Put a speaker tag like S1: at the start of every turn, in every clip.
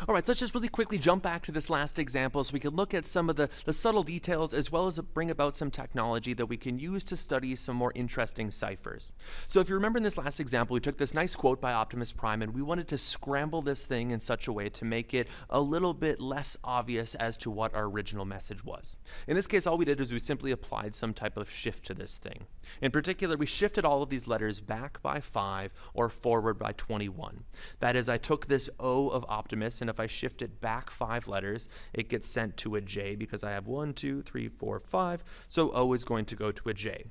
S1: All right, so let's just really quickly jump back to this last example so we can look at some of the subtle details as well as bring about some technology that we can use to study some more interesting ciphers. So if you remember in this last example, we took this nice quote by Optimus Prime and we wanted to scramble this thing in such a way to make it a little bit less obvious as to what our original message was. In this case, all we did was we simply applied some type of shift to this thing. In particular, we shifted all of these letters back by 5 or forward by 21. That is, I took this O of Optimus, and if I shift it back 5 letters, it gets sent to a J because I have 1, 2, 3, 4, 5, so O is going to go to a J.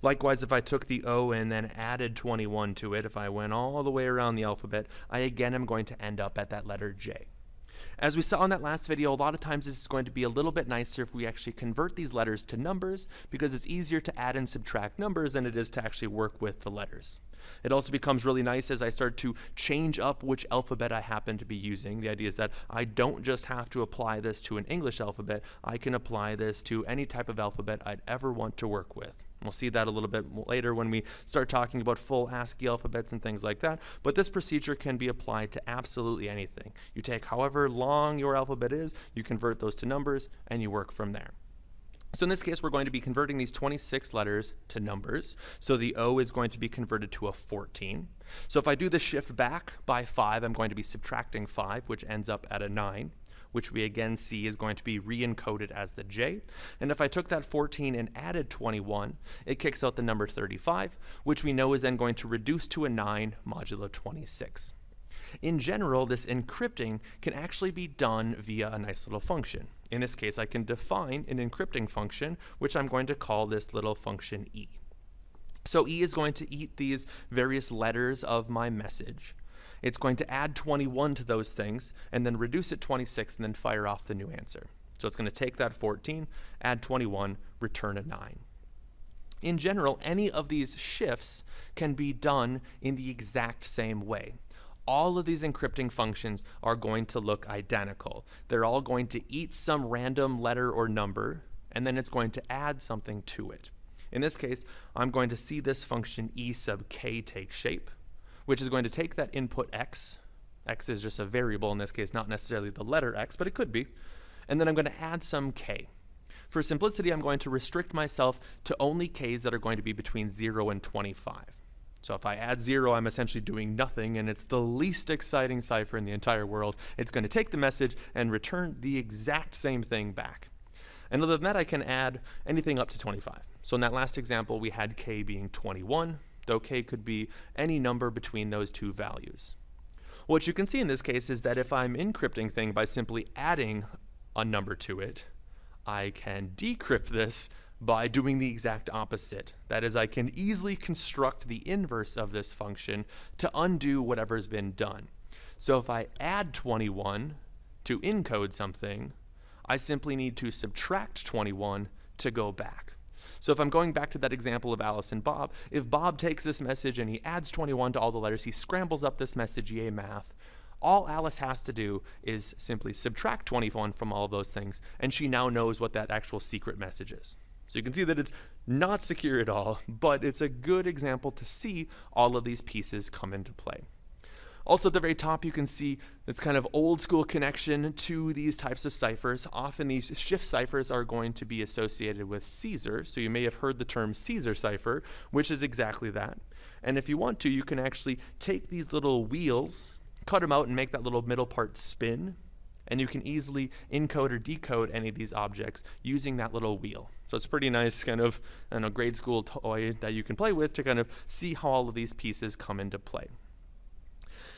S1: Likewise, if I took the O and then added 21 to it, if I went all the way around the alphabet, I again am going to end up at that letter J. As we saw in that last video, a lot of times this is going to be a little bit nicer if we actually convert these letters to numbers because it's easier to add and subtract numbers than it is to actually work with the letters. It also becomes really nice as I start to change up which alphabet I happen to be using. The idea is that I don't just have to apply this to an English alphabet, I can apply this to any type of alphabet I'd ever want to work with. We'll see that a little bit later when we start talking about full ASCII alphabets and things like that, but this procedure can be applied to absolutely anything. You take however long your alphabet is, you convert those to numbers, and you work from there. So in this case, we're going to be converting these 26 letters to numbers. So the O is going to be converted to a 14. So if I do the shift back by 5, I'm going to be subtracting 5, which ends up at a 9, which we again see is going to be re-encoded as the J. And if I took that 14 and added 21, it kicks out the number 35, which we know is then going to reduce to a 9 modulo 26. In general, this encrypting can actually be done via a nice little function. In this case, I can define an encrypting function, which I'm going to call this little function E. So E is going to eat these various letters of my message. It's going to add 21 to those things, and then reduce it 26, and then fire off the new answer. So it's going to take that 14, add 21, return a 9. In general, any of these shifts can be done in the exact same way. All of these encrypting functions are going to look identical. They're all going to eat some random letter or number, and then it's going to add something to it. In this case, I'm going to see this function E sub k take shape, which is going to take that input x. X is just a variable in this case, not necessarily the letter x, but it could be. And then I'm going to add some k. For simplicity, I'm going to restrict myself to only k's that are going to be between 0 and 25. So if I add 0, I'm essentially doing nothing, and it's the least exciting cipher in the entire world. It's going to take the message and return the exact same thing back. And other than that, I can add anything up to 25. So in that last example, we had k being 21, though k could be any number between those two values. What you can see in this case is that if I'm encrypting things by simply adding a number to it, I can decrypt this by doing the exact opposite. That is, I can easily construct the inverse of this function to undo whatever's been done. So if I add 21 to encode something, I simply need to subtract 21 to go back. So if I'm going back to that example of Alice and Bob, if Bob takes this message and he adds 21 to all the letters, he scrambles up this message, yay math. All Alice has to do is simply subtract 21 from all of those things, and she now knows what that actual secret message is. So you can see that it's not secure at all, but it's a good example to see all of these pieces come into play. Also at the very top, you can see this kind of old school connection to these types of ciphers. Often these shift ciphers are going to be associated with Caesar, so you may have heard the term Caesar cipher, which is exactly that. And if you want to, you can actually take these little wheels, cut them out and make that little middle part spin, and you can easily encode or decode any of these objects using that little wheel. So it's a pretty nice kind of, I don't know, grade school toy that you can play with to kind of see how all of these pieces come into play.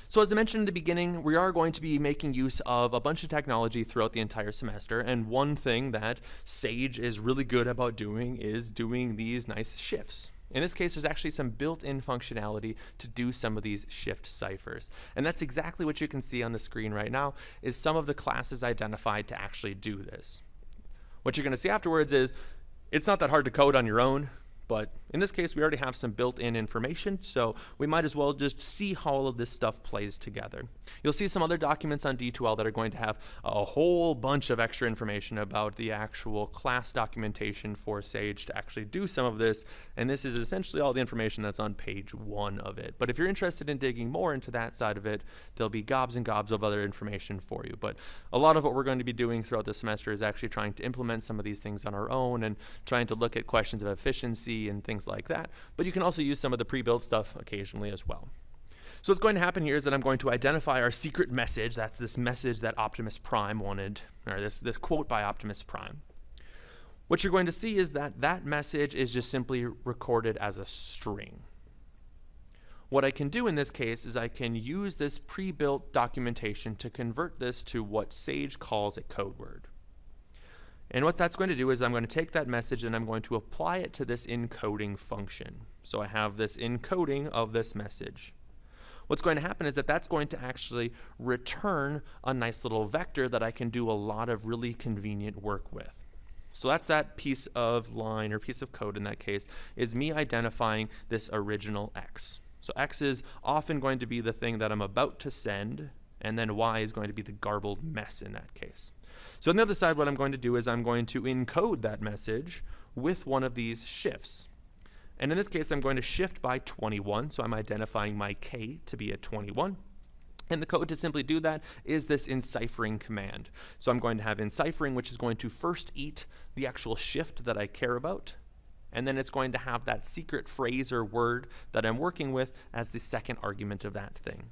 S1: So as I mentioned in the beginning, we are going to be making use of a bunch of technology throughout the entire semester, and one thing that Sage is really good about doing is doing these nice shifts. In this case, there's actually some built-in functionality to do some of these shift ciphers. And that's exactly what you can see on the screen right now, is some of the classes identified to actually do this. What you're going to see afterwards is, it's not that hard to code on your own. But in this case, we already have some built-in information, so we might as well just see how all of this stuff plays together. You'll see some other documents on D2L that are going to have a whole bunch of extra information about the actual class documentation for Sage to actually do some of this, and this is essentially all the information that's on page 1 of it. But if you're interested in digging more into that side of it, there'll be gobs and gobs of other information for you. But a lot of what we're going to be doing throughout the semester is actually trying to implement some of these things on our own and trying to look at questions of efficiency and things like that, but you can also use some of the pre-built stuff occasionally as well. So what's going to happen here is that I'm going to identify our secret message. That's this message that Optimus Prime wanted, or this quote by Optimus Prime. What you're going to see is that that message is just simply recorded as a string. What I can do in this case is I can use this pre-built documentation to convert this to what Sage calls a code word. And what that's going to do is I'm going to take that message and I'm going to apply it to this encoding function. So I have this encoding of this message. What's going to happen is that that's going to actually return a nice little vector that I can do a lot of really convenient work with. So that's that piece of line or piece of code in that case is me identifying this original X. So X is often going to be the thing that I'm about to send, and then Y is going to be the garbled mess in that case. So on the other side, what I'm going to do is I'm going to encode that message with one of these shifts. And in this case, I'm going to shift by 21, so I'm identifying my K to be a 21. And the code to simply do that is this enciphering command. So I'm going to have enciphering, which is going to first eat the actual shift that I care about, and then it's going to have that secret phrase or word that I'm working with as the second argument of that thing.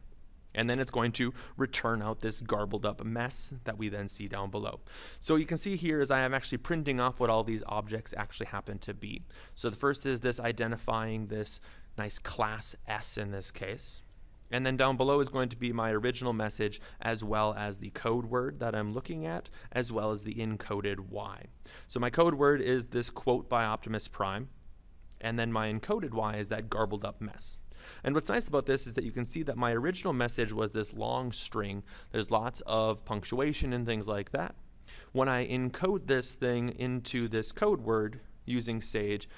S1: And then it's going to return out this garbled up mess that we then see down below. So you can see here is I am actually printing off what all these objects actually happen to be. So the first is this identifying this nice class S in this case. And then down below is going to be my original message as well as the code word that I'm looking at, as well as the encoded Y. So my code word is this quote by Optimus Prime. And then my encoded Y is that garbled up mess. And what's nice about this is that you can see that my original message was this long string. There's lots of punctuation and things like that. When I encode this thing into this code word using Sage,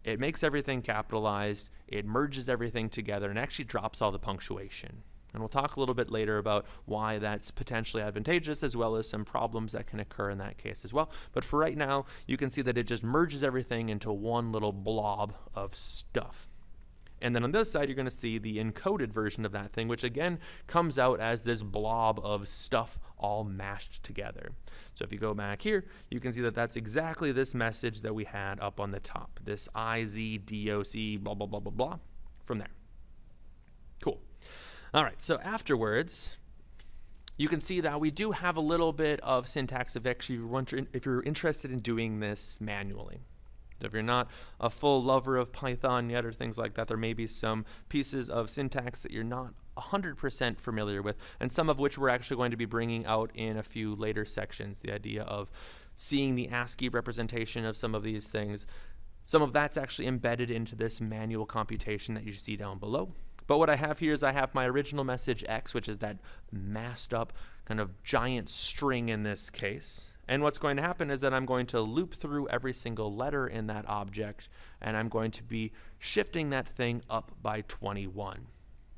S1: it makes everything capitalized, it merges everything together, and actually drops all the punctuation. And we'll talk a little bit later about why that's potentially advantageous, as well as some problems that can occur in that case as well. But for right now, you can see that it just merges everything into one little blob of stuff. And then on this side, you're going to see the encoded version of that thing, which again comes out as this blob of stuff all mashed together. So if you go back here, you can see that that's exactly this message that we had up on the top, this IZDOC blah, blah, blah, blah, blah, from there. Cool. All right, so afterwards, you can see that we do have a little bit of syntax if you're interested in doing this manually. If you're not a full lover of Python yet or things like that, there may be some pieces of syntax that you're not 100% familiar with, and some of which we're actually going to be bringing out in a few later sections. The idea of seeing the ASCII representation of some of these things. Some of that's actually embedded into this manual computation that you see down below. But what I have here is I have my original message X, which is that masked up kind of giant string in this case. And what's going to happen is that I'm going to loop through every single letter in that object, and I'm going to be shifting that thing up by 21.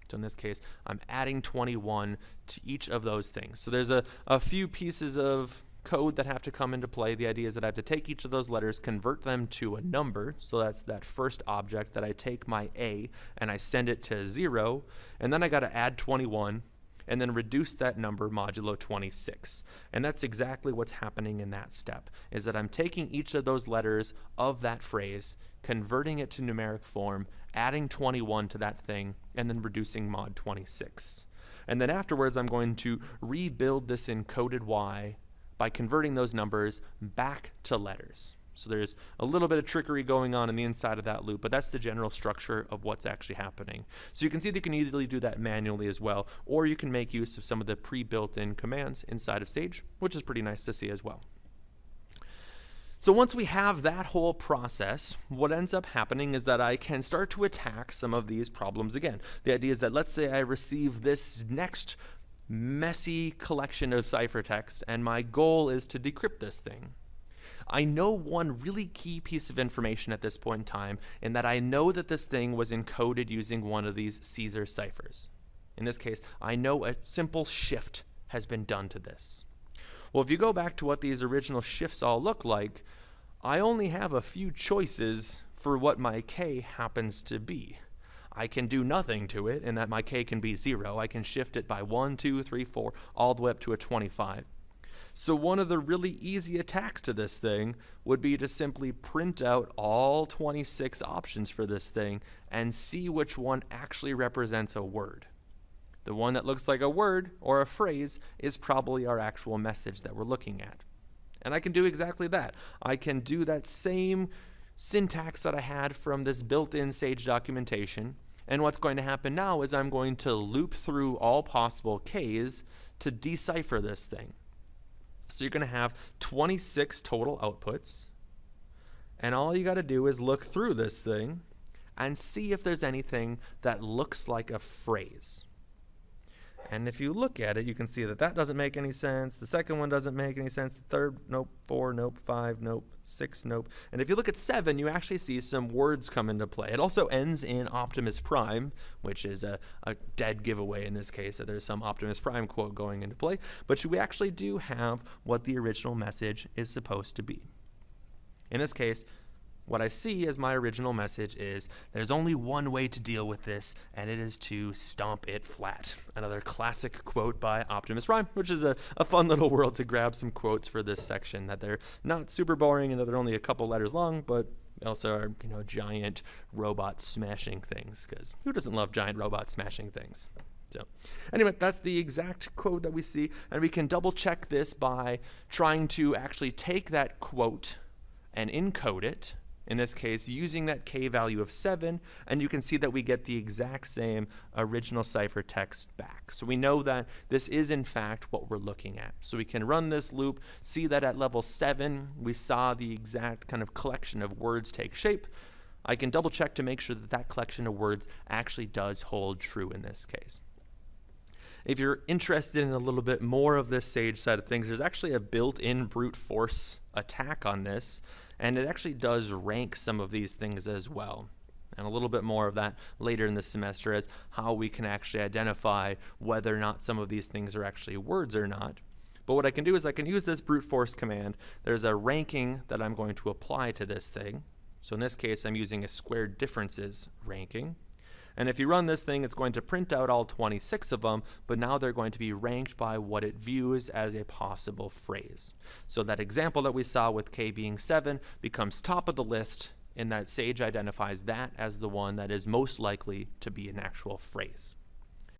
S1: So in this case, I'm adding 21 to each of those things. So there's a few pieces of code that have to come into play. The idea is that I have to take each of those letters, convert them to a number. So that's that first object that I take my A and I send it to 0, and then I got to add 21. And then reduce that number modulo 26. And that's exactly what's happening in that step, is that I'm taking each of those letters of that phrase, converting it to numeric form, adding 21 to that thing, and then reducing mod 26. And then afterwards, I'm going to rebuild this encoded Y by converting those numbers back to letters. So there's a little bit of trickery going on in the inside of that loop, but that's the general structure of what's actually happening. So you can see that you can easily do that manually as well, or you can make use of some of the pre-built-in commands inside of Sage, which is pretty nice to see as well. So once we have that whole process, what ends up happening is that I can start to attack some of these problems again. The idea is that let's say I receive this next messy collection of ciphertext, and my goal is to decrypt this thing. I know one really key piece of information at this point in time, in that I know that this thing was encoded using one of these Caesar ciphers. In this case, I know a simple shift has been done to this. Well, if you go back to what these original shifts all look like, I only have a few choices for what my k happens to be. I can do nothing to it, in that my k can be 0. I can shift it by 1, 2, 3, 4, all the way up to a 25. So one of the really easy attacks to this thing would be to simply print out all 26 options for this thing and see which one actually represents a word. The one that looks like a word or a phrase is probably our actual message that we're looking at. And I can do exactly that. I can do that same syntax that I had from this built-in Sage documentation. And what's going to happen now is I'm going to loop through all possible k's to decipher this thing. So you're going to have 26 total outputs. And all you got to do is look through this thing and see if there's anything that looks like a phrase. And if you look at it, you can see that that doesn't make any sense. The second one doesn't make any sense. The third, nope. 4, nope. 5, nope. 6, nope. And if you look at 7, you actually see some words come into play. It also ends in Optimus Prime, which is a dead giveaway in this case, that there's some Optimus Prime quote going into play. But we actually do have what the original message is supposed to be. In this case, what I see as my original message is there's only one way to deal with this, and it is to stomp it flat. Another classic quote by Optimus Prime, which is a fun little world to grab some quotes for this section, that they're not super boring and that they're only a couple letters long, but they also are, giant robots smashing things, because who doesn't love giant robots smashing things? So anyway, that's the exact quote that we see, and we can double check this by trying to actually take that quote and encode it, in this case using that k value of 7, and you can see that we get the exact same original cipher text back. So we know that this is in fact what we're looking at. So we can run this loop, see that at level 7 we saw the exact kind of collection of words take shape. I can double check to make sure that that collection of words actually does hold true in this case. If you're interested in a little bit more of this Sage side of things, there's actually a built-in brute force attack on this, and it actually does rank some of these things as well. And a little bit more of that later in the semester as how we can actually identify whether or not some of these things are actually words or not. But what I can do is I can use this brute force command. There's a ranking that I'm going to apply to this thing. So in this case, I'm using a squared differences ranking. And if you run this thing, it's going to print out all 26 of them, but now they're going to be ranked by what it views as a possible phrase. So that example that we saw with k being 7 becomes top of the list, in that Sage identifies that as the one that is most likely to be an actual phrase.